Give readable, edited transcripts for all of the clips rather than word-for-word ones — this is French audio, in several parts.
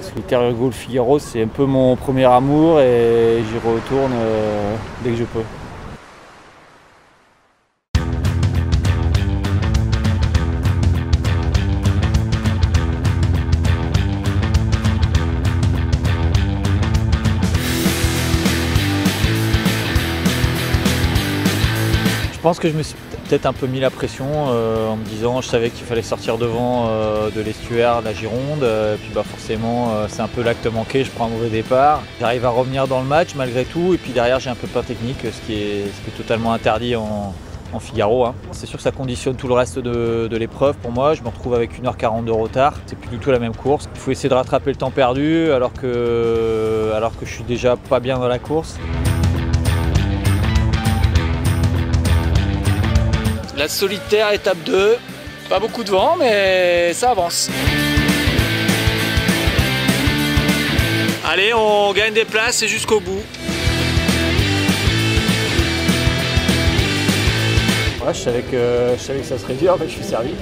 Solitaire Ergo Figaro, c'est un peu mon premier amour et j'y retourne dès que je peux. Je pense que je me suis peut-être un peu mis la pression en me disant, je savais qu'il fallait sortir devant de l'estuaire, de la Gironde, puis forcément c'est un peu l'acte manqué, je prends un mauvais départ. J'arrive à revenir dans le match malgré tout, et puis derrière j'ai un peu de pain technique, ce qui est totalement interdit en Figaro. C'est sûr que ça conditionne tout le reste de l'épreuve pour moi. Je me retrouve avec 1h40 de retard, c'est plus du tout la même course. Il faut essayer de rattraper le temps perdu alors que je suis déjà pas bien dans la course. La Solitaire, étape 2, pas beaucoup de vent, mais ça avance. Allez, on gagne des places et jusqu'au bout. Ouais, je savais que ça serait dur, mais je suis servi.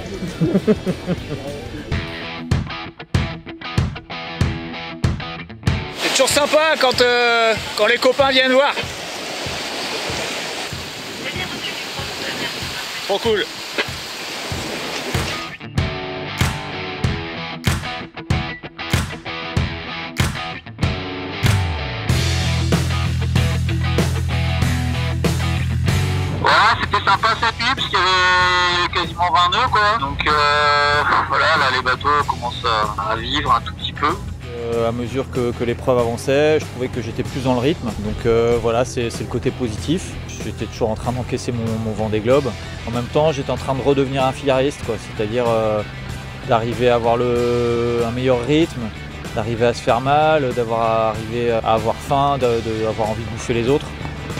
C'est toujours sympa quand les copains viennent voir. Trop cool. Voilà, c'était sympa cette nuit parce qu'il y avait quasiment 20 nœuds quoi. Donc voilà, là les bateaux commencent à vivre un tout petit peu. À mesure que l'épreuve avançait, je trouvais que j'étais plus dans le rythme. Donc voilà, c'est le côté positif. J'étais toujours en train d'encaisser mon Vendée Globe. En même temps, j'étais en train de redevenir un filariste, c'est-à-dire d'arriver à avoir un meilleur rythme, d'arriver à se faire mal, d'arriver à avoir faim, d'avoir envie de bouffer les autres.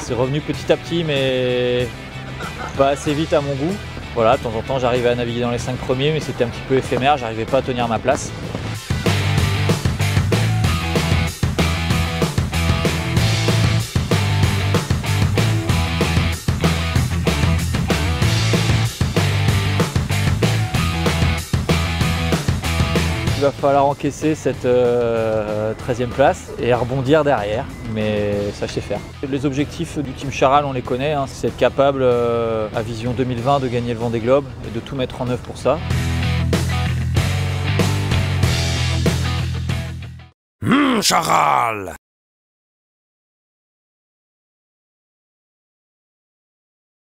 C'est revenu petit à petit, mais pas assez vite à mon goût. Voilà, de temps en temps, j'arrivais à naviguer dans les 5 premiers, mais c'était un petit peu éphémère, j'arrivais pas à tenir ma place. Il va falloir encaisser cette 13e place et rebondir derrière, mais ça je sais faire. Les objectifs du Team Charal, on les connaît, c'est être capable à Vision 2020 de gagner le Vendée Globe et de tout mettre en œuvre pour ça. Charal!